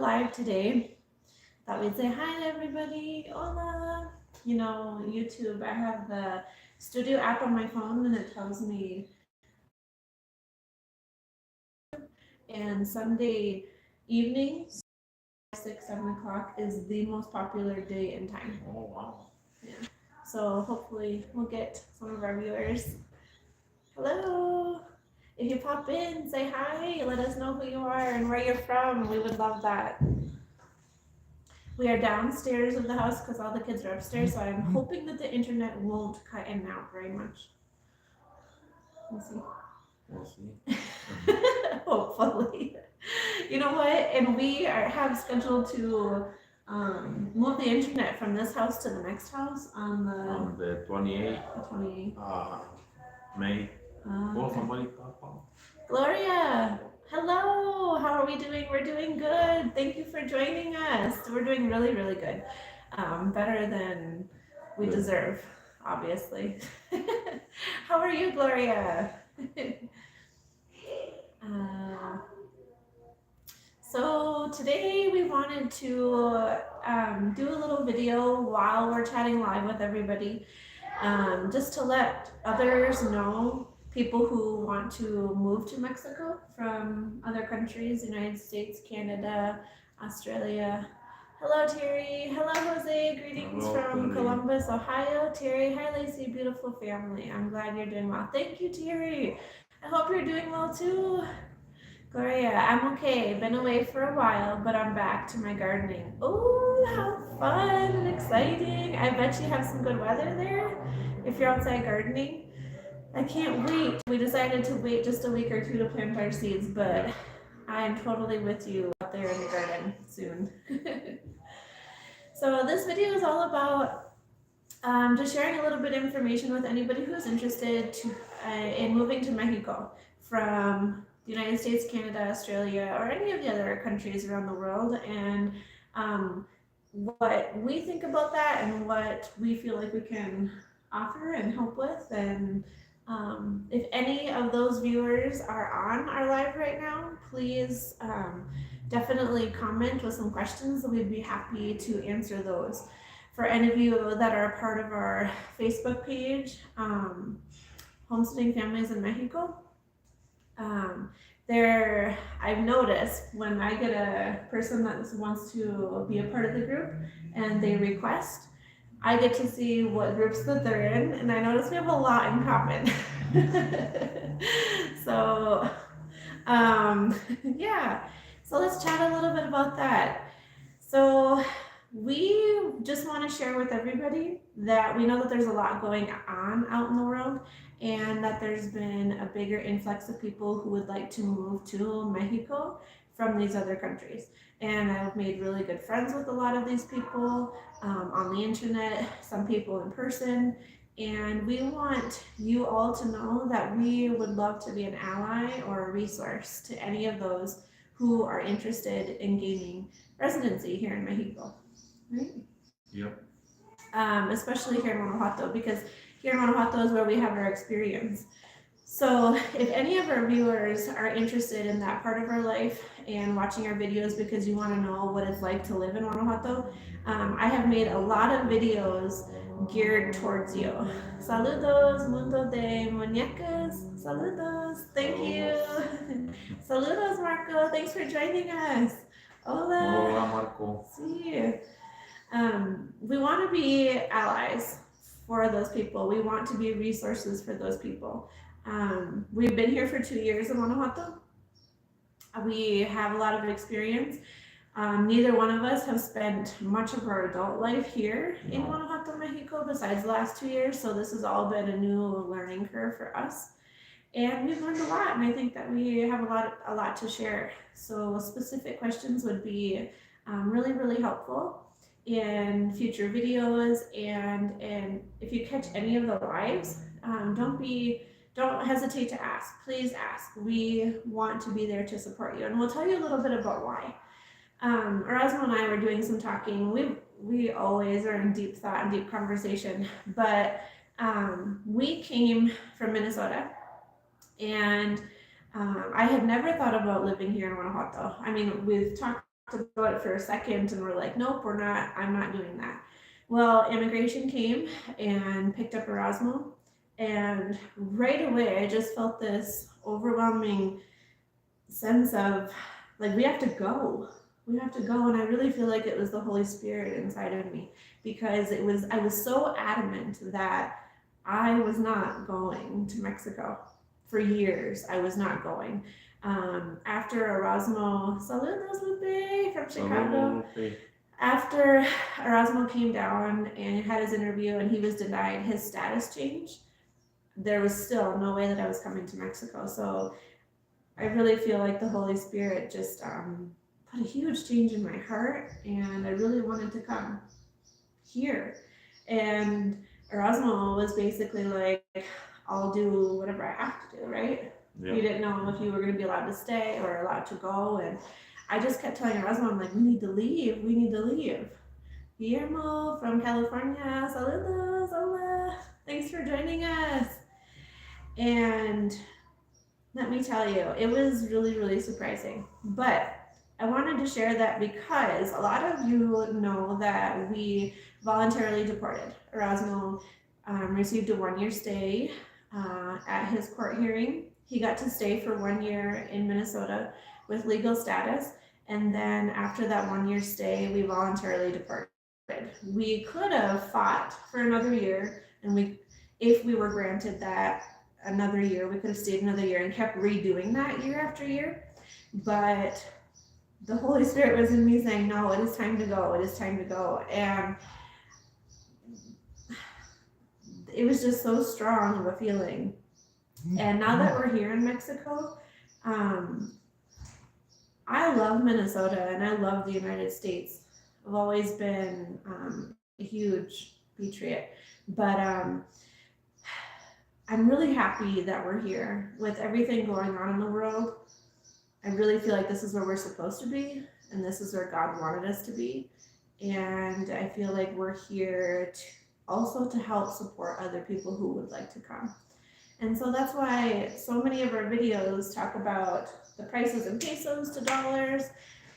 live today. Thought we'd say hi to everybody. Hola. You know, YouTube, I have the studio app on my phone and it tells me. And Sunday evening, 6, 7 o'clock is the most popular day and time. Oh, wow. Yeah. So hopefully we'll get some of our viewers. Hello. If you pop in, say hi, let us know who you are and where you're from. We would love that. We are downstairs of the house because all the kids are upstairs, so I'm hoping that the internet won't cut in and out very much. We'll see. We'll see. Hopefully. You know what? And we have scheduled to move the internet from this house to the next house on the 28th 28th. May. Oh, Okay. somebody pop up. Gloria, hello. How are we doing? We're doing good. Thank you for joining us. We're doing really, really good. Better than we Good. deserve, obviously. How are you, Gloria? So today we wanted to do a little video while we're chatting live with everybody, just to let others know, people who want to move to Mexico from other countries, United States, Canada, Australia. Hello, Terry. Hello, Jose. Greetings Hello, from Terry. Columbus, Ohio. Terry, hi, Lacey. Beautiful family. I'm glad you're doing well. Thank you, Terry. I hope you're doing well too. Gloria, I'm okay. Been away for a while, but I'm back to my gardening. Oh, how fun and exciting. I bet you have some good weather there if you're outside gardening. I can't wait. We decided to wait just a week or two to plant our seeds, but I am totally with you out there in the garden soon. So this video is all about just sharing a little bit of information with anybody who's interested in moving to Mexico from the United States, Canada, Australia, or any of the other countries around the world, and what we think about that and what we feel like we can offer and help with. And if any of those viewers are on our live right now, please definitely comment with some questions, and we'd be happy to answer those. For any of you that are part of our Facebook page, Homesteading Families in Mexico, I've noticed when I get a person that wants to be a part of the group and they request, I get to see what groups that they're in, and I notice we have a lot in common. So, yeah. So let's chat a little bit about that. So we just want to share with everybody that we know that there's a lot going on out in the world, and that there's been a bigger influx of people who would like to move to Mexico from these other countries. And I've made really good friends with a lot of these people on the internet, some people in person. And we want you all to know that we would love to be an ally or a resource to any of those who are interested in gaining residency here in Mexico. Right? Yep. Especially here in Guanajuato, because here in Guanajuato is where we have our experience. So if any of our viewers are interested in that part of our life and watching our videos because you want to know what it's like to live in Guanajuato, I have made a lot of videos geared towards you. Saludos, mundo de muñecas. Saludos. Thank you. Saludos, Marco. Thanks for joining us. Hola. Hola, Marco. Sí. We want to be allies for those people. We want to be resources for those people. We've been here for 2 years in Guanajuato. We have a lot of experience. Neither one of us have spent much of our adult life here in Guanajuato, Mexico, besides the last 2 years. So this has all been a new learning curve for us. And we've learned a lot, and I think that we have a lot to share. So specific questions would be really, really helpful in future videos. And if you catch any of the lives, don't hesitate to ask. Please ask. We want to be there to support you, and we'll tell you a little bit about why. Erasmo and I were doing some talking. We always are in deep thought and deep conversation, but we came from Minnesota, and I had never thought about living here in Guanajuato. I mean, we've talked about it for a second and we're like, nope, I'm not doing that. Well, immigration came and picked up Erasmo, and right away I just felt this overwhelming sense of like, we have to go. We have to go. And I really feel like it was the Holy Spirit inside of me, because I was so adamant that I was not going to Mexico. For years, I was not going. After Erasmo, saludos Lupe from Chicago. After Erasmo came down and had his interview and he was denied his status change, there was still no way that I was coming to Mexico. So I really feel like the Holy Spirit just put a huge change in my heart, and I really wanted to come here. And Erasmo was basically like, I'll do whatever I have to do, right? Yeah. You didn't know if you were going to be allowed to stay or allowed to go. And I just kept telling Erasmo, I'm like, we need to leave. We need to leave. Guillermo from California, saludos, hola. Thanks for joining us. And let me tell you, it was really, really surprising. But I wanted to share that because a lot of you know that we voluntarily deported. Erasmo received a 1-year stay at his court hearing. He got to stay for 1 year in Minnesota with legal status. And then after that 1-year stay, we voluntarily deported. We could have fought for another year, and if we were granted that another year, we could have stayed another year and kept redoing that year after year. But the Holy Spirit was in me saying, no, it is time to go. It is time to go. And it was just so strong of a feeling. And now that we're here in Mexico, I love Minnesota and I love the United States. I've always been a huge patriot, but I'm really happy that we're here with everything going on in the world. I really feel like this is where we're supposed to be, and this is where God wanted us to be. And I feel like we're here also to help support other people who would like to come. And so that's why so many of our videos talk about the prices in pesos to dollars,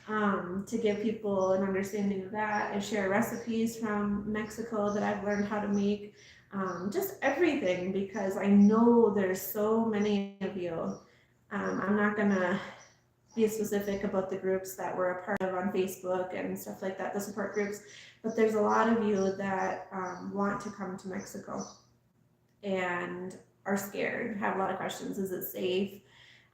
to give people an understanding of that. I share recipes from Mexico that I've learned how to make, just everything, because I know there's so many of you. I'm not gonna be specific about the groups that we're a part of on Facebook and stuff like that, the support groups, but there's a lot of you that want to come to Mexico and are scared, have a lot of questions. Is it safe?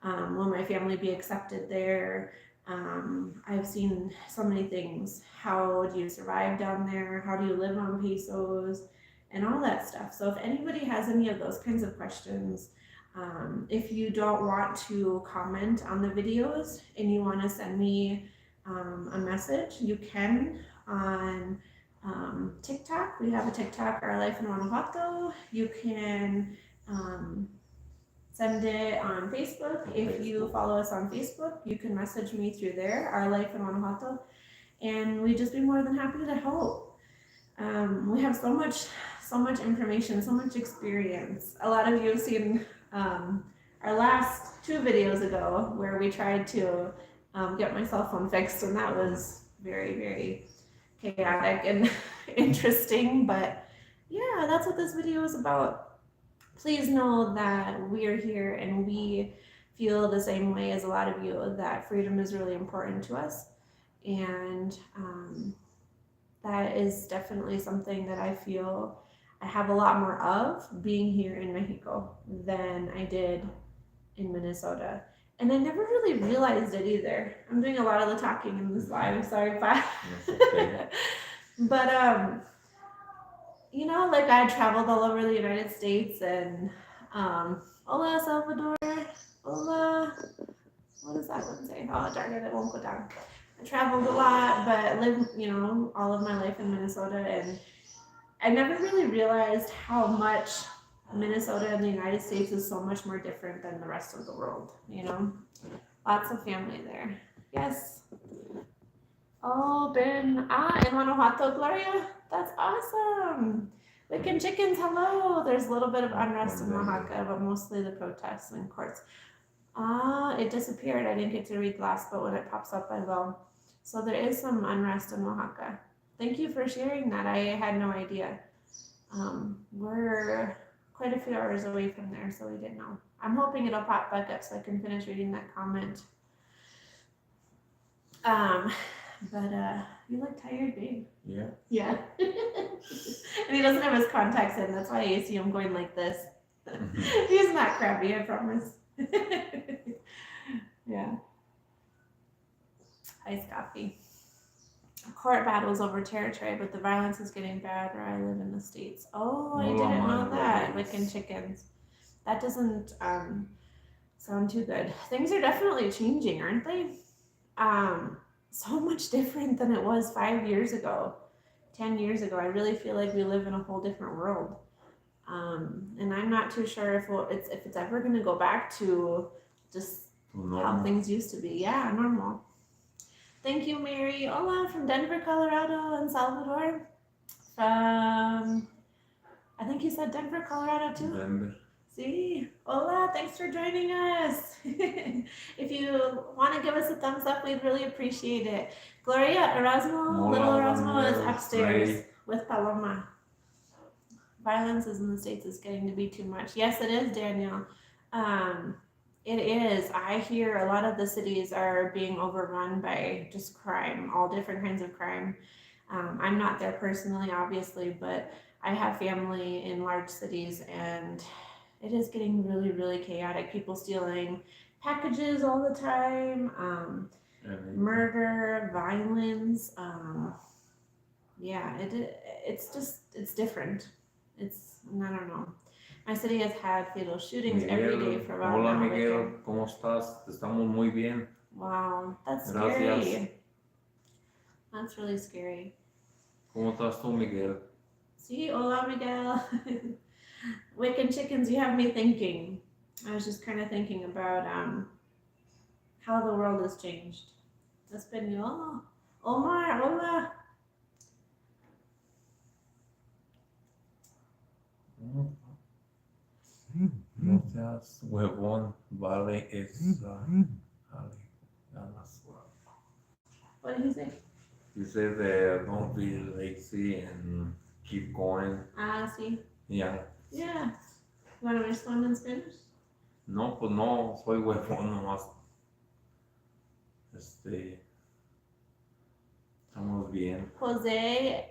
Will my family be accepted there? I've seen so many things. How do you survive down there? How do you live on pesos? And all that stuff. So if anybody has any of those kinds of questions, if you don't want to comment on the videos and you want to send me a message, you can on TikTok. We have a TikTok, Our Life in Guanajuato. You can send it on Facebook. If you follow us on Facebook, you can message me through there, Our Life in Guanajuato, and we'd just be more than happy to help. We have so much information, so much experience. A lot of you have seen our last 2 videos ago where we tried to get my cell phone fixed, and that was very, very chaotic and interesting, but yeah, that's what this video is about. Please know that we are here and we feel the same way as a lot of you, that freedom is really important to us, and that is definitely something that I feel I have a lot more of being here in Mexico than I did in Minnesota. And I never really realized it either. I'm doing a lot of the talking in this live, sorry, bye. Okay. But you know, like I traveled all over the United States, and hola Salvador, hola, what does that one say? Oh darn it, it won't go down. I traveled a lot, but lived, you know, all of my life in Minnesota, and I never really realized how much Minnesota and the United States is so much more different than the rest of the world, you know? Lots of family there. Yes. Oh, in Guanajuato, Gloria. That's awesome. Wicked chickens, hello. There's a little bit of unrest in Oaxaca, but mostly the protests and courts. It disappeared. I didn't get to read last, but when it pops up, I will. So there is some unrest in Oaxaca. Thank you for sharing that. I had no idea. We're quite a few hours away from there, so we didn't know. I'm hoping it'll pop back up so I can finish reading that comment. You look tired, babe. Yeah. Yeah. And he doesn't have his contacts in. That's why you see him going like this. He's not crabby, I promise. Yeah. Iced coffee. Court battles over territory, but the violence is getting bad where I live in the States. Oh, I No didn't la know mano, that. Rodriguez. Wiccan chickens. That doesn't sound too good. Things are definitely changing, aren't they? So much different than it was 5 years ago, 10 years ago. I really feel like we live in a whole different world. And I'm not too sure if it's ever going to go back to just how Normal. things used to be. Yeah, normal. Thank you, Mary. Hola from Denver, Colorado, and Salvador. From, I think you said Denver, Colorado too. Denver. See, hola, thanks for joining us. If you want to give us a thumbs up, we'd really appreciate it. Gloria, Erasmo, Hola, little Erasmo is Daniel, upstairs Ray. with Paloma. Violence in the States is getting to be too much. Yes, it is, Daniel. It is. I hear a lot of the cities are being overrun by just crime, all different kinds of crime. I'm not there personally, obviously, but I have family in large cities, and it is getting really, really chaotic. People stealing packages all the time, murder, violence. Yeah, it's different. I don't know. My city has had fatal shootings every day Miguel, for about hola now. Miguel, ¿cómo estás? Estamos muy bien. Wow, that's Gracias. scary. That's really scary. ¿Cómo estás tú, Miguel? See, hola Miguel. Wiccan chickens, you have me thinking. I was just kind of thinking about how the world has changed. Espanol. Omar, hola. No seas huevón, vale, What did he say? You said that don't be lazy and keep going. Ah, sí. Yeah. Yeah. You want to respond in Spanish? No, pues no, soy huevón nomás. Estamos bien. José,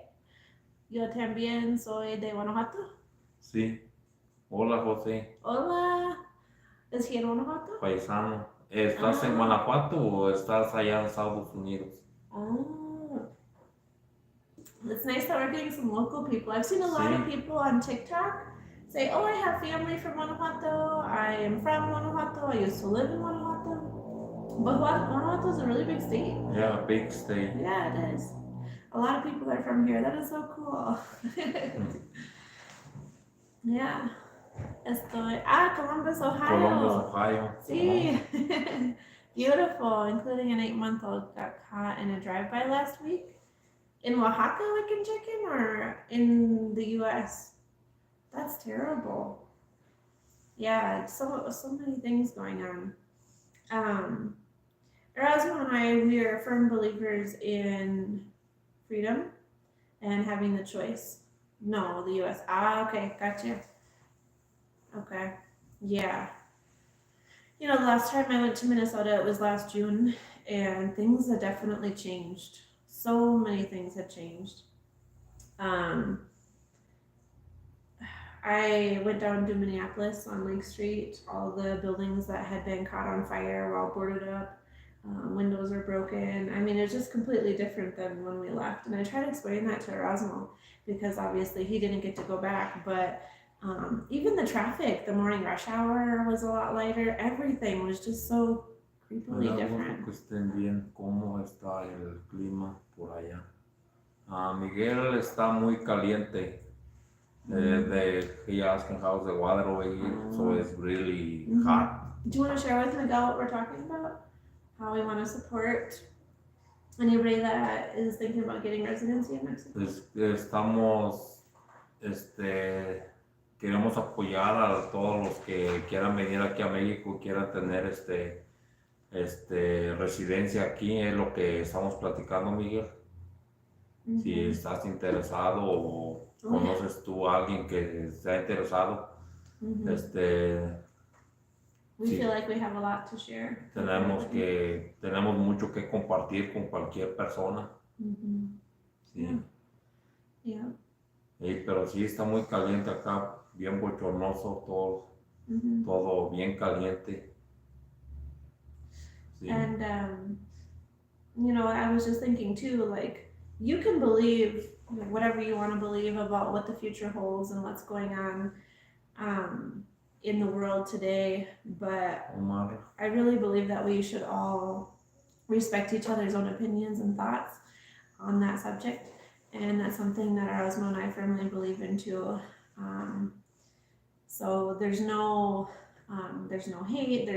yo también soy de Guanajuato. Sí. Hola, José. Hola. ¿Es he in Guanajuato? Paisano. ¿Estás en Guanajuato o estás allá en Estados Unidos? Oh. It's nice that we're getting some local people. I've seen a lot of people on TikTok say, oh, I have family from Guanajuato. I am from Guanajuato. I used to live in Guanajuato. But Guanajuato is a really big state. Yeah, big state. Yeah, it is. A lot of people are from here. That is so cool. Yeah. Columbus, Ohio. Columbus, Ohio. See, beautiful, including an 8-month-old got caught in a drive-by last week. In Oaxaca, Wiccan chicken, or in the U.S.? That's terrible. Yeah, so many things going on. Erasmo and I, we are firm believers in freedom and having the choice. No, the U.S. Okay, gotcha. Okay, yeah. You know, the last time I went to Minnesota, it was last June, and things have definitely changed. So many things have changed. I went down to Minneapolis on Lake Street. All the buildings that had been caught on fire were all boarded up. Windows were broken. I mean, it's just completely different than when we left. And I tried to explain that to Erasmo because obviously he didn't get to go back. But even the traffic, the morning rush hour was a lot lighter. Everything was just so creepily different. Que estén bien. ¿Cómo está el clima por allá? Miguel está muy caliente. He asked how's the water over here, so it's really hot. Do you want to share with Miguel what we're talking about? How we want to support anybody that is thinking about getting residency in Mexico? Queremos apoyar a todos los que quieran venir aquí a México, quieran tener residencia aquí, es lo que estamos platicando, Miguel. Si Mhm. estás interesado o conoces tú a alguien que está interesado, Mhm. We feel sí, like we have a lot to share. with everybody. tenemos mucho que compartir con cualquier persona, Mhm. Yeah. sí. Yeah. Pero sí está muy caliente acá, bien bochornoso, Mhm. todo bien caliente, sí. And I was just thinking too, like you can believe whatever you want to believe about what the future holds and what's going on um, in the world today, but Omar, I really believe that we should all respect each other's own opinions and thoughts on that subject, and that's something that Erasmo and I firmly believe in too. Um, so there's no hate.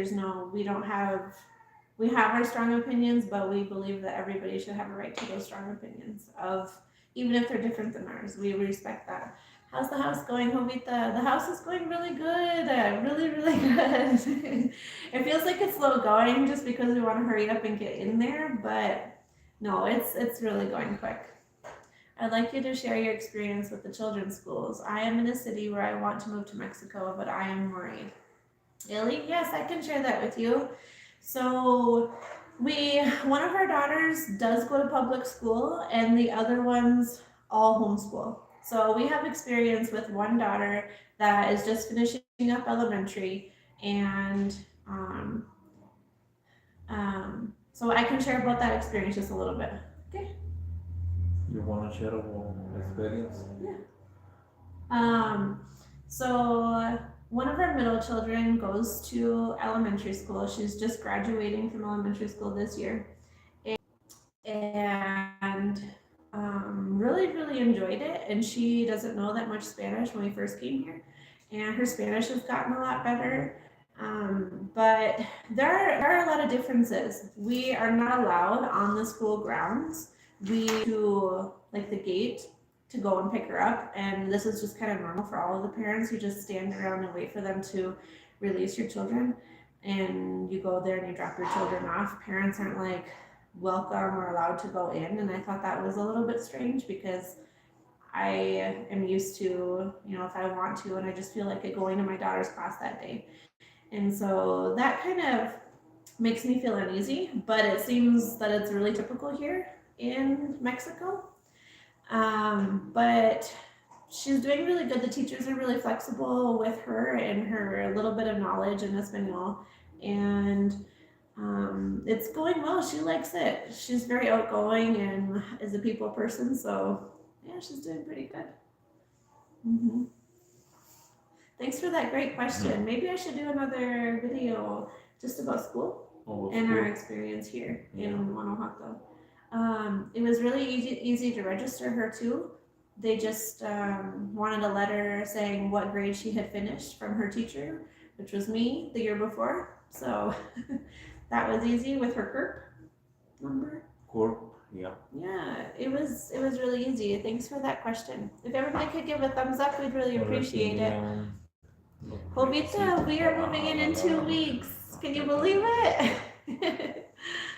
We have our strong opinions, but we believe that everybody should have a right to those strong opinions of even if they're different than ours. We respect that. How's the house going, Jovita? The house is going really good, really, really good. It feels like it's slow going just because we want to hurry up and get in there, but no, it's really going quick. I'd like you to share your experience with the children's schools. I am in a city where I want to move to Mexico, but I am worried. Illy, yes, I can share that with you. So one of our daughters does go to public school and the other ones all homeschool. So we have experience with one daughter that is just finishing up elementary and um, so I can share about that experience just a little bit. Okay. you want to share about experience? Yeah. Um, so one of our middle children goes to elementary school. She's just graduating from elementary school this year. And really, really enjoyed it. And she doesn't know that much Spanish when we first came here. And her Spanish has gotten a lot better. But there are a lot of differences. We are not allowed on the school grounds. We to like the gate to go and pick her up, and this is just kind of normal for all of the parents. You just stand around and wait for them to release your children, and you go there and you drop your children off. Parents aren't like welcome or allowed to go in, and I thought that was a little bit strange because I am used to, if I want to, and I just feel like going to my daughter's class that day. And so that kind of makes me feel uneasy, but it seems that it's really typical here in Mexico. But she's doing really good. The teachers are really flexible with her and her little bit of knowledge in Espanol. And it's going well. She likes it. She's very outgoing and is a people person. So, yeah, she's doing pretty good. Mm-hmm. Thanks for that great question. Maybe I should do another video just about school and our experience here in Guanajuato. It was really easy to register her too. They just wanted a letter saying what grade she had finished from her teacher, which was me the year before. So that was easy with her CURP number. CURP, yeah. Yeah, it was really easy. Thanks for that question. If everybody could give a thumbs up, we'd really appreciate it. Jovita, we are moving in 2 weeks. Can you believe it?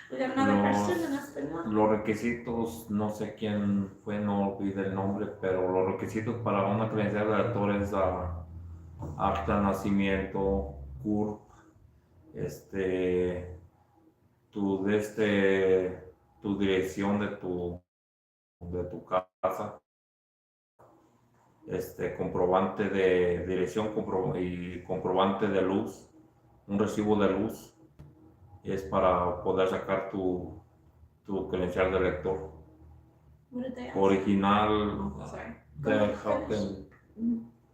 We got another question in español. Los requisitos, no sé quién fue, no olvidé el nombre, pero los requisitos para una credencial de actor es acta de nacimiento, CURP, tu dirección de tu casa, comprobante de dirección y comprobante de luz, un recibo de luz, es para poder sacar tu credencial de lector. What did they ask? Original,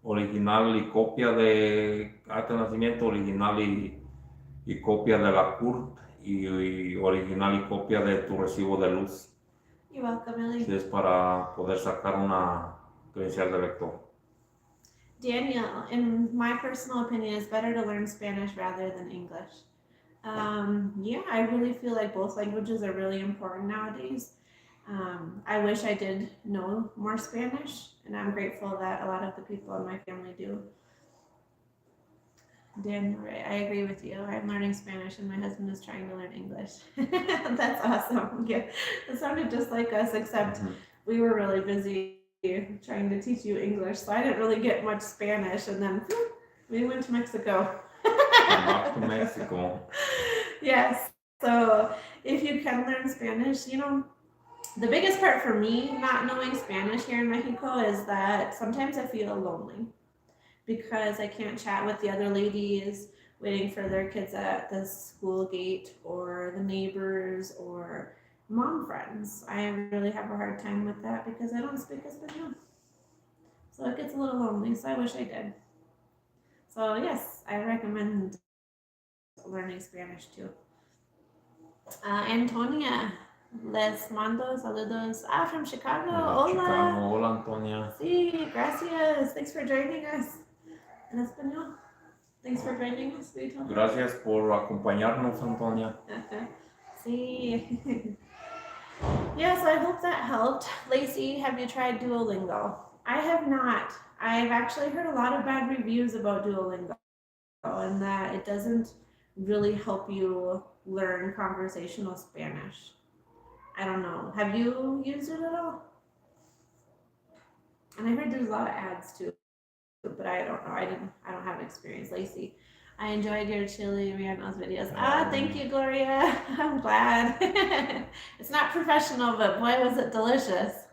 original y copia de acta de nacimiento, original y copia de la CURP y original y copia de tu recibo de luz. You're welcome, Ellie. Si es para poder sacar una credencial de lector. Daniel, in my personal opinion, it's better to learn Spanish rather than English. Yeah, I really feel like both languages are really important nowadays. I wish I did know more Spanish, and I'm grateful that a lot of the people in my family do. Daniel, right? I agree with you. I'm learning Spanish and my husband is trying to learn English. That's awesome. Yeah, it sounded just like us, except Mhm. we were really busy trying to teach you English, so I didn't really get much Spanish. And then we went to Mexico. Come back to Mexico. Yes. So if you can learn Spanish, the biggest part for me not knowing Spanish here in Mexico is that sometimes I feel lonely because I can't chat with the other ladies waiting for their kids at the school gate or the neighbors or mom friends. I really have a hard time with that because I don't speak Espanol. So it gets a little lonely, so I wish I did. So yes, I recommend learning Spanish too. Antonia, les mando saludos. From Chicago. Hola. Chicago. Hola, Antonia. Sí, gracias. Thanks for joining us. En español. Thanks for joining us, sweetheart. Gracias por acompañarnos, Antonia. Sí. Yeah, so I hope that helped. Lacey, have you tried Duolingo? I have not. I've actually heard a lot of bad reviews about Duolingo and that it doesn't really help you learn conversational Spanish. I don't know. Have you used it at all? And I heard there's a lot of ads too, but I don't know. I don't have experience. Lacey, I enjoyed your chili Rihanna's videos. Thank you, Gloria. I'm glad. It's not professional, but boy, was it delicious.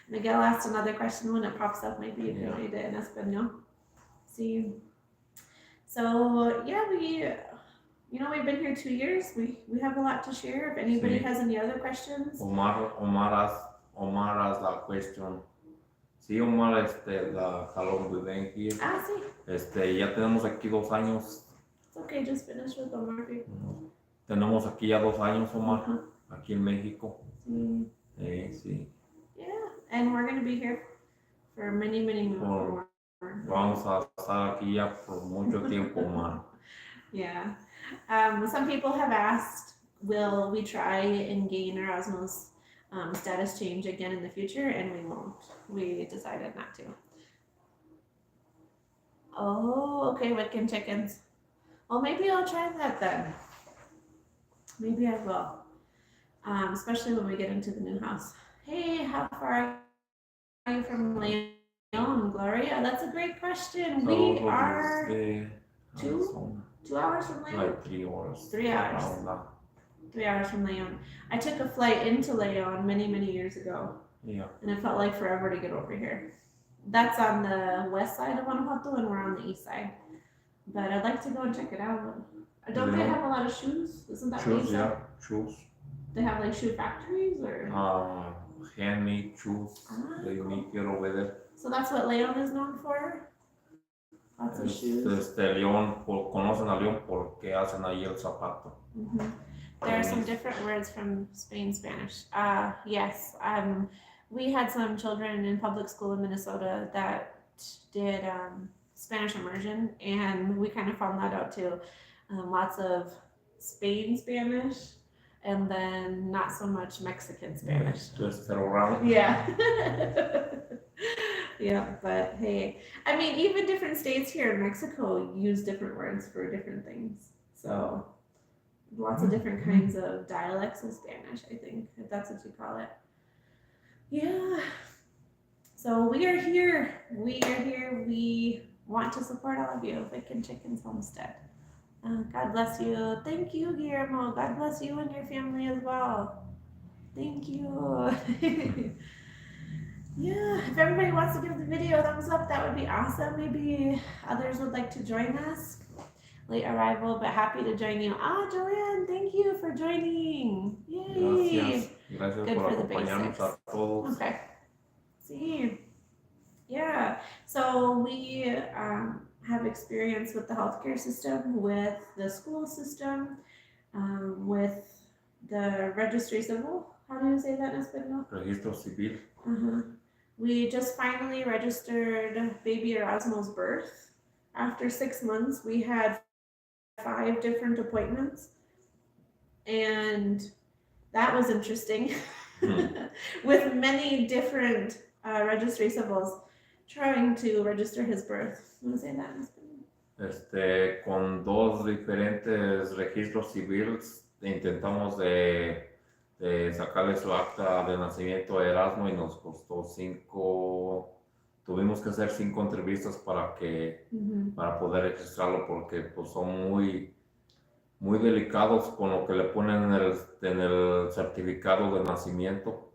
Miguel asked another question when it pops up. Maybe you can read it in Espanol. See. So yeah, we've been here 2 years. We have a lot to share. If anybody has any other questions. Omar has a question. Sí, Omar, how long we've been here. Sí. Ya tenemos aquí 2 años. It's okay, just finish with Omar. Tenemos aquí ya 2 años, Omar, aquí en México. Sí. Sí. Yeah, and we're going to be here for many, many more. Vamos a estar aquí ya por mucho tiempo, Omar. Yeah. Some people have asked, will we try and gain Erasmus status change again in the future? And we won't. We decided not to. Oh, okay, Wiccan chickens. Well, maybe I'll try that then. Maybe I will. Especially when we get into the new house. Hey, how far are you from Leon, Gloria? That's a great question. We are 2 hours from Leon. Like 3 hours. 3 hours. 3 hours from Leon. I took a flight into Leon many, many years ago. Yeah. And it felt like forever to get over here. That's on the west side of Guanajuato, and we're on the east side. But I'd like to go and check it out. Don't they have a lot of shoes? Isn't that what you said? Yeah, shoes. They have like shoe factories or? Handmade shoes. They make it over there. So that's what Leon is known for? Lots of shoes. León, conocen a León porque hacen ahí el zapato. There are some different words from Spanish. Yes. We had some children in public school in Minnesota that did Spanish immersion, and we kind of found that out too. Lots of Spanish, and then not so much Mexican Spanish. Just around. Yeah. Yeah, but hey, I mean, even different states here in Mexico use different words for different things. So lots of different kinds of dialects of Spanish, I think, if that's what you call it. Yeah. So we are here. We want to support all of you. Wiccan Chickens Homestead. God bless you. Thank you, Guillermo. God bless you and your family as well. Thank you. Yeah, if everybody wants to give the video a thumbs up, that would be awesome. Maybe others would like to join us. Late arrival, but happy to join you. Joanne, thank you for joining. Yay. Gracias Good por for the acompañarnos basics. a todos. Okay. See. Yeah. So we have experience with the healthcare system, with the school system, with the registry civil. How do you say that in Espanol? Registro civil. We just finally registered baby Erasmo's birth. After 6 months, we had 5 different appointments, and that was interesting. With many different registry civils trying to register his birth. You want to say that? Con dos diferentes registros civiles intentamos de sacarle su acta de nacimiento a Erasmo y nos costó tuvimos que hacer 5 entrevistas para poder registrarlo porque pues, son muy delicados con lo que le ponen en el certificado de nacimiento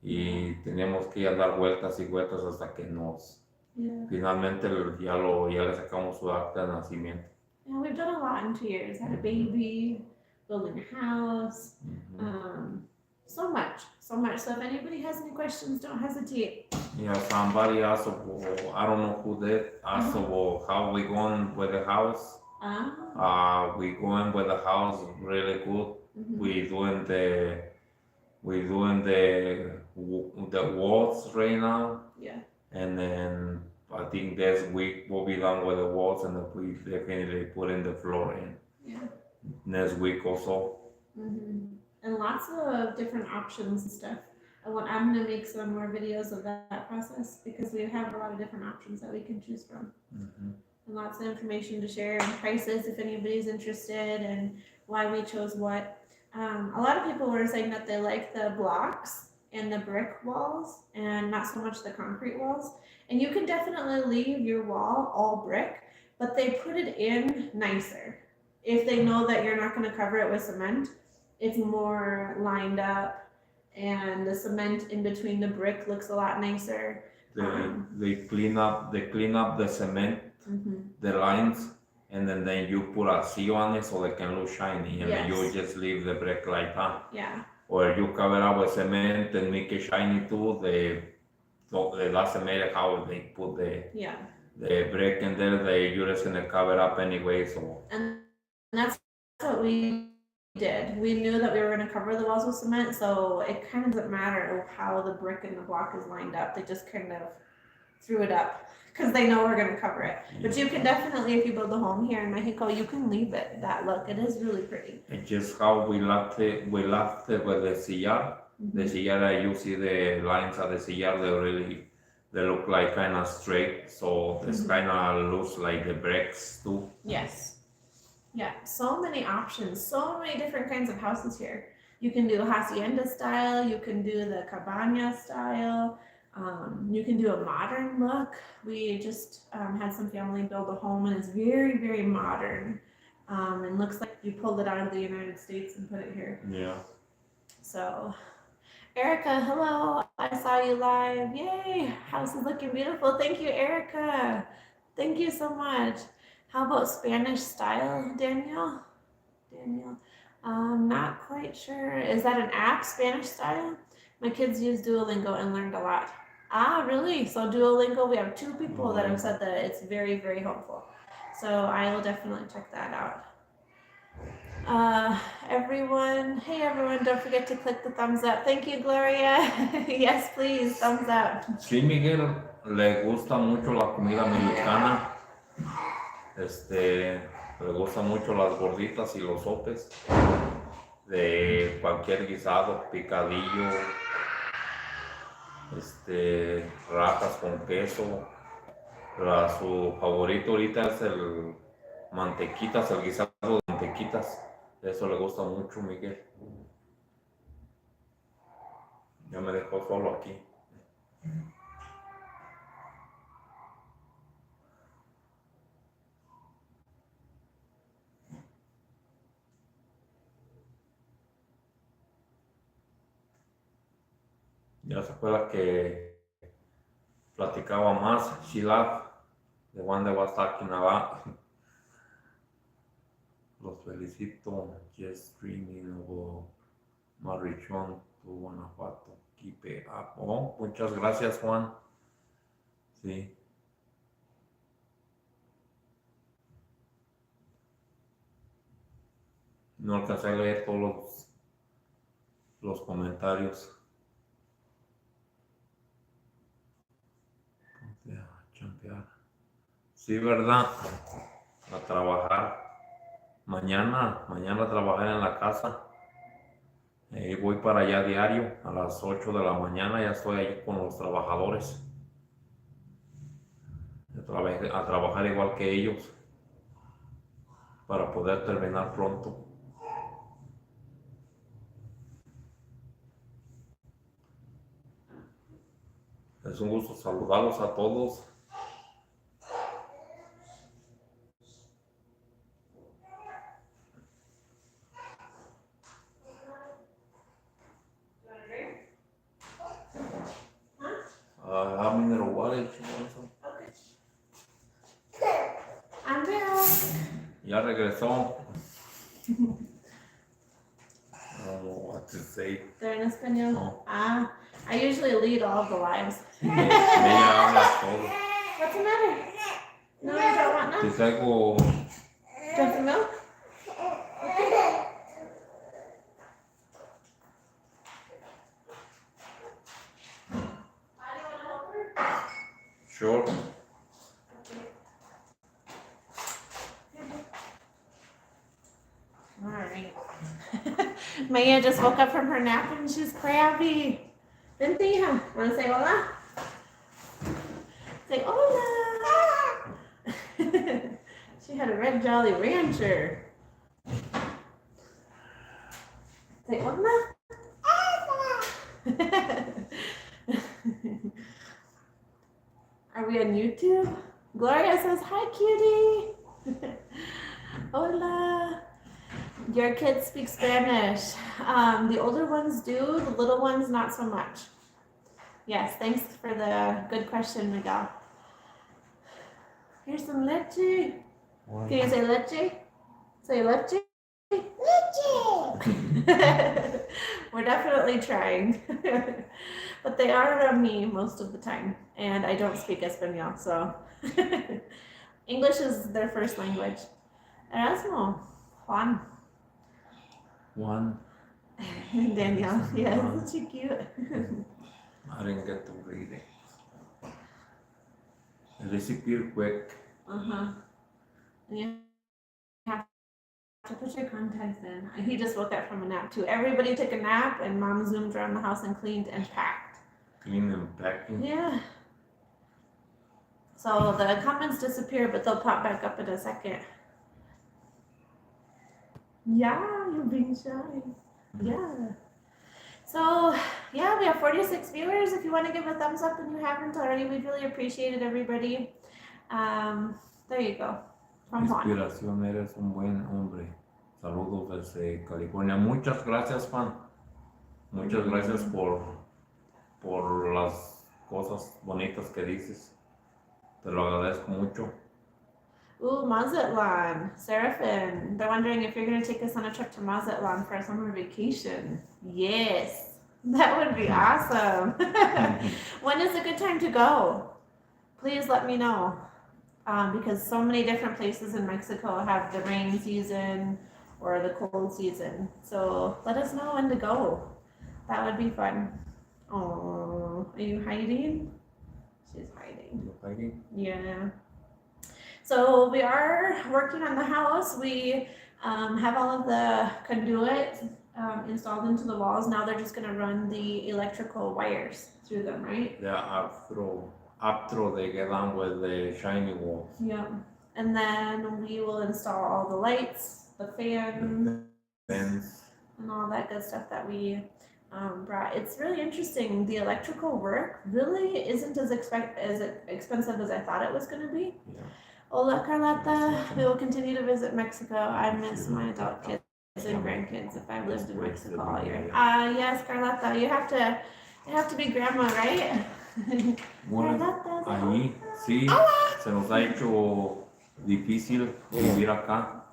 y teníamos que ir a dar vueltas y vueltas hasta que finalmente ya le sacamos su acta de nacimiento. Yeah, we've done a lot in 2 years. Had a baby, building a house, so much. So if anybody has any questions, don't hesitate. Yeah, somebody asked, I don't know who did, asked how we going with the house. We going with the house really good. We doing the walls right now. Yeah. And then I think this week we'll be done with the walls and then we definitely put in the floor in. Yeah. Next week also. And lots of different options and stuff. I'm gonna make some more videos of that process because we have a lot of different options that we can choose from. And lots of information to share and prices if anybody's interested and why we chose what. A lot of people were saying that they like the blocks and the brick walls and not so much the concrete walls. And you can definitely leave your wall all brick, but they put it in nicer. If they know that you're not gonna cover it with cement, it's more lined up and the cement in between the brick looks a lot nicer. They clean up the cement, the lines, and then you put a seal on it so they can look shiny, and then you just leave the brick like that. Yeah. Or you cover up with cement and make it shiny too. That's amazing how they put the brick in there. You're just gonna cover it up anyway. So. And that's what we did. We knew that we were gonna cover the walls with cement, so it kind of doesn't matter how the brick and the block is lined up. They just kind of threw it up because they know we're gonna cover it. But you can definitely, if you build a home here in Mexico, you can leave it that look. It is really pretty. It's just how we left it with the sillar. The sillar, you see the lines of the sillar, they look like kind of straight, so this kind of looks like the bricks too. Yes. Yeah, so many options, so many different kinds of houses here. You can do hacienda style, you can do the cabana style, you can do a modern look. We just had some family build a home and it's very, very modern. And looks like you pulled it out of the United States and put it here. Yeah. So, Erica, hello, I saw you live. Yay, house is looking beautiful. Thank you, Erica. Thank you so much. How about Spanish style, Danielle? Not quite sure. Is that an app, Spanish style? My kids use Duolingo and learned a lot. Ah, really? So Duolingo, we have 2 people that have said that it's very, very helpful. So I will definitely check that out. Hey everyone, don't forget to click the thumbs up. Thank you, Gloria. Yes, please, thumbs up. Sí, Miguel, le gusta mucho la comida mexicana. Le gustan mucho las gorditas y los sopes de cualquier guisado, picadillo, rajas con queso. Su favorito ahorita es el mantequitas, el guisado de mantequitas. Eso le gusta mucho, Miguel. Ya me dejó solo aquí. Ya se acuerda que platicaba más, she laughed, the one that was talking about. Los felicito, just dreaming of Marichón to Guanajuato. Keep it up. Oh, muchas gracias, Juan. Sí. No alcancé a leer todos los comentarios. Champear. Sí, ¿verdad? A trabajar. Mañana a trabajar en la casa. Voy para allá diario a las 8 de la mañana. Ya estoy ahí con los trabajadores. A trabajar igual que ellos. para poder terminar pronto. Es un gusto saludarlos a todos. Have mineral water, if you want some. Okay. I'm back. Ya regresó. I don't know what to say. They're in español. No. Ah, I usually lead all of the lives. Ella habla todo. What's the matter? No, you don't want Te none? traigo. Do you want some milk? Okay. Sure. All right. Maya just woke up from her nap and she's crabby. Bentia, want to say hola? Say hola. She had a red Jolly Rancher. Say hola. Are we on YouTube? Gloria says hi, cutie. Hola. Your kids speak Spanish. The older ones do, the little ones not so much. Yes, thanks for the good question, Miguel. Here's some leche. Can you say leche? Say leche. We're definitely trying. But they are around me most of the time, and I don't speak Espanol, so English is their first language. Erasmo, Juan, Danielle, yes, isn't she cute? I didn't get to read it. It disappeared quick. And you have to put your contacts in. He just woke up from a nap too. Everybody took a nap, and Mom zoomed around the house and cleaned and packed. Clean and packing. Yeah. So the comments disappear, but they'll pop back up in a second. Yeah, you're being shy. Yeah. So, yeah, we have 46 viewers. If you want to give a thumbs up and you haven't already, we'd really appreciate it, everybody. There you go. From Juan. Inspiración, eres un buen hombre. Saludos desde California. Muchas gracias, Juan. Muchas gracias por las cosas bonitas que dices. Te lo agradezco mucho. Ooh, Mazatlan, Seraphin. They're wondering if you're going to take us on a trip to Mazatlan for a summer vacation. Yes, that would be awesome. When is a good time to go? Please let me know. Because so many different places in Mexico have the rain season or the cold season. So let us know when to go. That would be fun. Oh, are you hiding? She's hiding. You fighting? Yeah. So we are working on the house. We have all of the conduit installed into the walls. Now they're just gonna run the electrical wires through them, right? Yeah, after they get on with the shiny walls. Yeah. And then we will install all the lights, the fans, Fence. and all that good stuff that we brought. It's really interesting. The electrical work really isn't as expensive as I thought it was gonna be. Yeah. Hola, Carlota. We will continue to visit Mexico. I miss my adult kids and grandkids if I've lived in Mexico all year. Yes, Carlota, you have to be grandma, right? Bueno, Carlota, ahí sí, se nos ha hecho difícil vivir acá.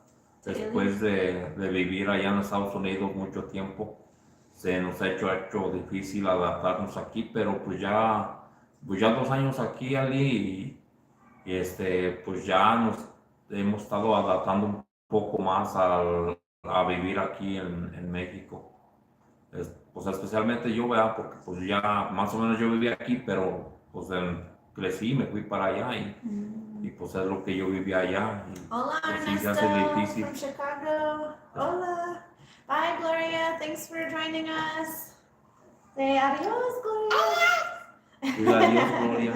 Después de vivir allá en Estados Unidos mucho tiempo, se nos ha hecho difícil adaptarnos aquí, pero pues ya 2 años aquí, Ali, y pues ya nos hemos estado adaptando un poco más a vivir aquí en México. Pues especialmente yo, ¿verdad? Porque pues ya más o menos yo vivía aquí, pero pues crecí, me fui para allá y pues es lo que yo vivía allá. Hola, pues sí se hace Ernesto difícil. from Chicago. Hola. Bye, Gloria. Thanks for joining us. Say adios, Gloria. Diga adiós, Gloria.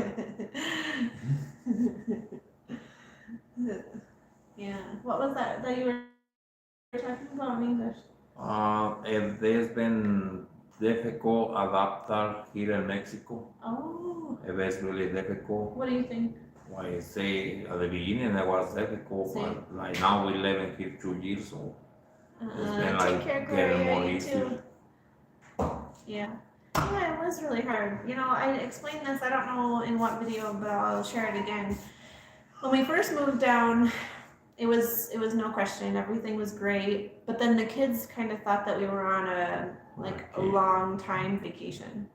Yeah. What was that you were talking about in English? Es been difficult adaptar here in Mexico. Oh. It was really difficult. What do you think? Like I say, at the beginning it was difficult, See. but like now we live in here 2 years, so it's been Take like care, getting more Gloria. You easy. too. Yeah. Yeah, it was really hard. You know, I explained this, I don't know in what video, but I'll share it again. When we first moved down, it was no question, everything was great. But then the kids kind of thought that we were on a long time vacation.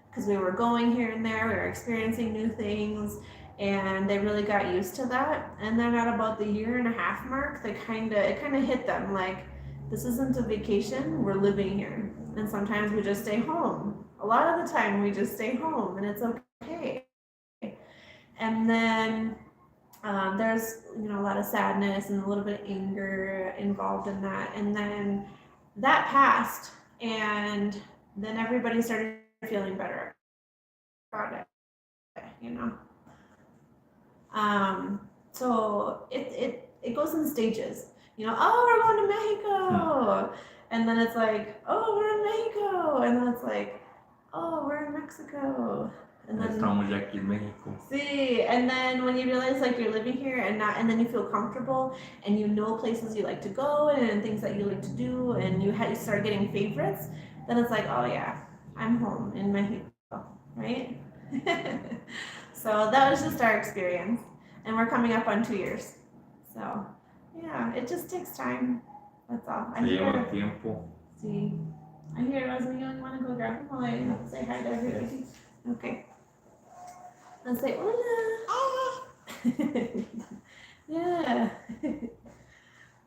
Because we were going here and there, we were experiencing new things, and they really got used to that. And then at about the 1.5 year mark, it kind of hit them like, this isn't a vacation, we're living here. And sometimes we just stay home. A lot of the time we just stay home, and it's okay. And then there's a lot of sadness and a little bit of anger involved in that. And then that passed, and then everybody started feeling better about it. So it goes in stages. Oh, we're going to Mexico, and then it's like, oh, we're in Mexico, and then it's like, oh, we're in Mexico, and then Estamos ya aquí en México. see, and then when you realize like you're living here and then you feel comfortable and you know places you like to go and things that you like to do, and you start getting favorites, then it's like, oh yeah, I'm home in Mexico, right? So that was just our experience, and we're coming up on 2 years. So yeah, it just takes time. That's all. Se lleva tiempo. See, I hear Rosemary, you want to go grab him while I say hi to everybody? Okay. Let's say hola. Yeah.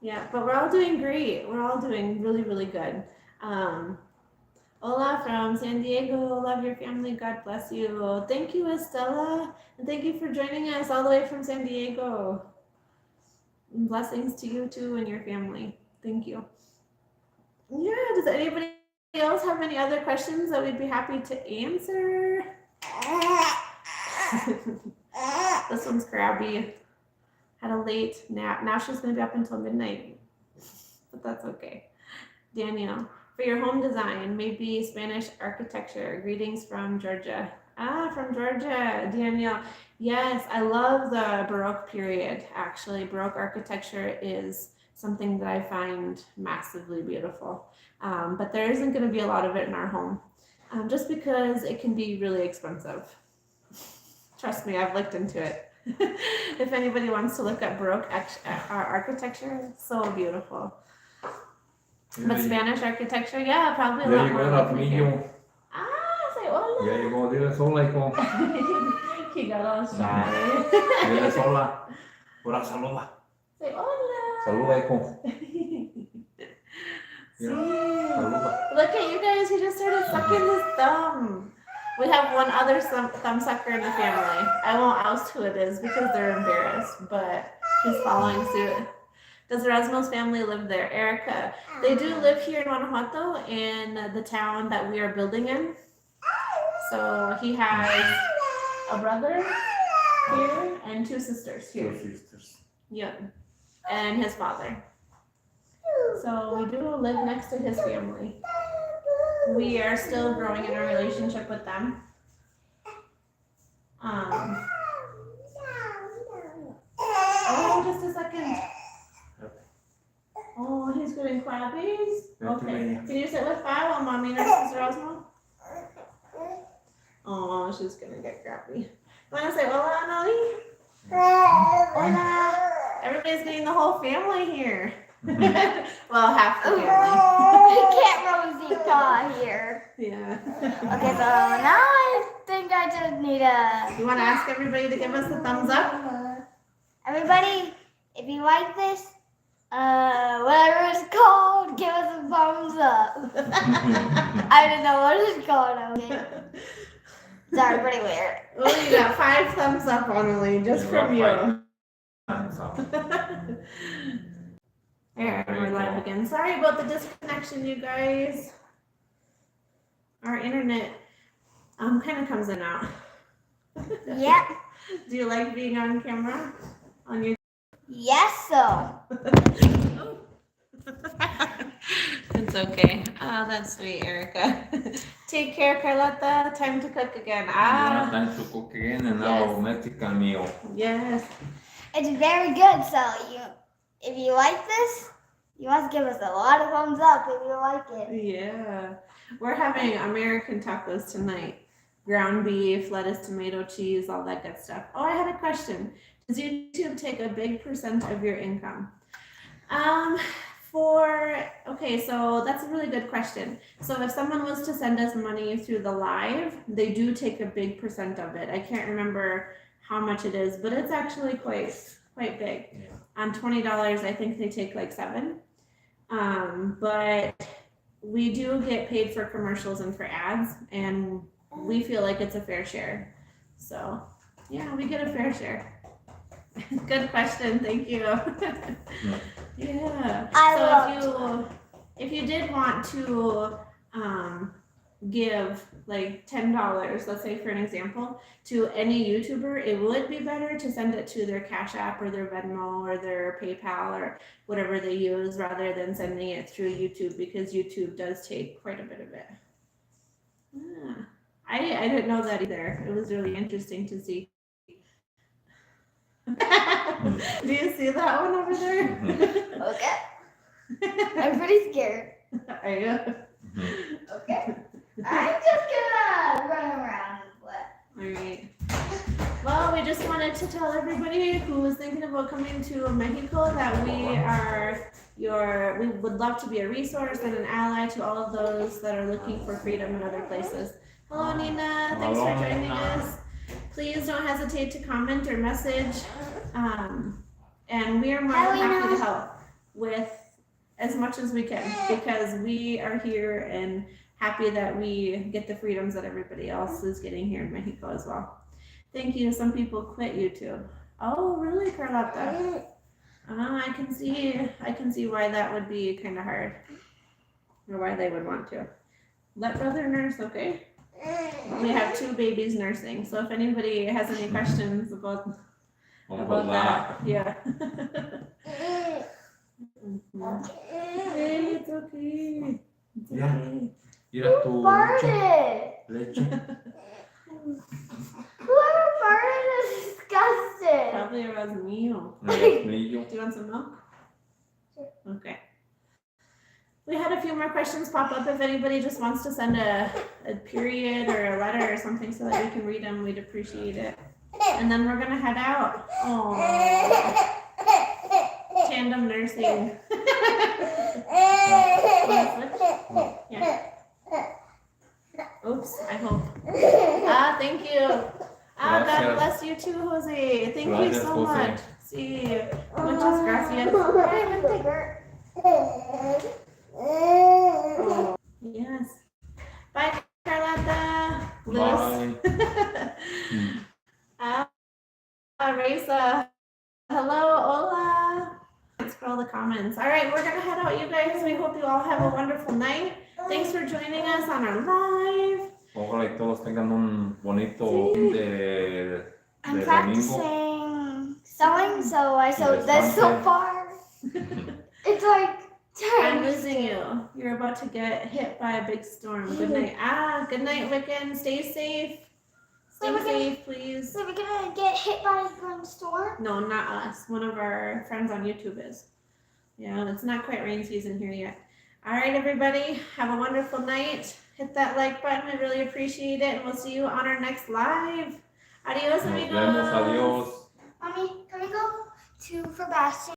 Yeah, but we're all doing great. We're all doing really, really good. Hola from San Diego. Love your family. God bless you. Thank you, Estella. And thank you for joining us all the way from San Diego. And blessings to you too and your family. Thank you. Yeah, does anybody else have any other questions that we'd be happy to answer? This one's crabby. Had a late nap. Now she's going to be up until midnight. But that's okay. Daniel, for your home design, maybe Spanish architecture. Greetings from Georgia. From Georgia, Daniel. Yes, I love the Baroque period, actually. Baroque architecture is something that I find massively beautiful. But there isn't going to be a lot of it in our home, just because it can be really expensive. Trust me, I've looked into it. If anybody wants to look up Baroque architecture, so beautiful. But Spanish architecture, yeah, probably a lot more. Say hola. Ya llegó, dile hola, hijo. He got all shy. Dile hola. Ahora saluda. Say hola. Saluda, hijo. Saluda. Look at you guys, he just started sucking his thumb. We have one other thumb sucker in the family. I won't oust who it is because they're embarrassed, but he's following suit. Does Erasmo's family live there? Erica, they do live here in Guanajuato in the town that we are building in. So he has a brother here and 2 sisters here. 2 sisters. Yep. And his father. So we do live next to his family. We are still growing in our relationship with them. Oh, just a second. Oh, he's getting crabbies. Okay. Can you sit with Five while Mommy nurses Rosmo? Oh, she's gonna get crabby. You wanna say hola, Annalise? Hola. Everybody's getting the whole family here. Well, half the family. I can't Rosie got here. Yeah. Okay, so now I think I just need a... You want to ask everybody to give us a thumbs up? Everybody, if you like this, whatever it's called, give us a thumbs up. I don't know what it's called. Okay. Sorry, pretty weird. Well, you got 5 thumbs up, Annalie, just from you. There, we're live again. Sorry about the disconnection, you guys. Our internet kind of comes in and out. Yep. Do you like being on camera? On YouTube? Yes, so. It's okay. Oh, that's sweet, Erica. Take care, Carlotta. Time to cook again. Yeah, time to cook again and now Yes. Mexican meal. Yes. It's very good, so if you like this, you must give us a lot of thumbs up if you like it. Yeah. We're having American tacos tonight. Ground beef, lettuce, tomato, cheese, all that good stuff. Oh, I had a question. Does YouTube take a big percent of your income? Okay, so that's a really good question. So if someone was to send us money through the live, they do take a big percent of it. I can't remember how much it is, but it's actually quite big. Yeah. On $20, I think they take like $7. But we do get paid for commercials and for ads, and we feel like it's a fair share. So yeah, we get a fair share. Good question, thank you. Yeah. So if you did want to give like $10, let's say for an example, to any YouTuber, it would be better to send it to their Cash App or their Venmo or their PayPal or whatever they use rather than sending it through YouTube, because YouTube does take quite a bit of it. I didn't know that either. It was really interesting to see. Do you see that one over there? Okay. I'm pretty scared. Are you? Okay. I'm just gonna run around and play. Alright. Well, we just wanted to tell everybody who was thinking about coming to Mexico that we would love to be a resource and an ally to all of those that are looking for freedom in other places. Hello, Nina. Thanks for joining us. Please don't hesitate to comment or message. And we are more than happy to help with as much as we can, because we are here and happy that we get the freedoms that everybody else is getting here in Mexico as well. Thank you. Some people quit YouTube. Oh, really, Carlotta? I can see why that would be kind of hard, or why they would want to. Let brother nurse, okay? We have 2 babies nursing, so if anybody has any questions about that, yeah. Hey, it's okay. It's okay. Mira tu Who farted? leche. Whoever farted is disgusting. Probably it was meal. Mío. Do you want some milk? Okay. We had a few more questions pop up. If anybody just wants to send a period or a letter or something so that we can read them, we'd appreciate it. And then we're gonna head out. Oh, tandem nursing. Yeah. Oops, I hope. Thank you. God Gracias. bless you too, Jose. Thank you Gracias, so Jose. much. Sí, muchas gracias. Oh, yes. Bye, Carlotta. Liz. Bye. Reza. Hello, hola. Let's scroll the comments. All right, we're gonna head out, you guys. We hope you all have a wonderful night. Thanks for joining us on our live. Ojalá y todos tengan un bonito fin de I'm domingo. practicing sewing, so I sewed this so Descanse. far. It's like I'm losing you. You're about to get hit by a big storm. Good night. Good night, Wiccan. Stay safe. Stay Wait, Wiccan. safe, please. So we're gonna get hit by a storm? No, not us. One of our friends on YouTube is. Yeah, it's not quite rain season here yet. All right, everybody. Have a wonderful night. Hit that like button. I really appreciate it. And we'll see you on our next live. Adios, Nos amigos. vemos. Adiós. Mommy, can we go for Bastion?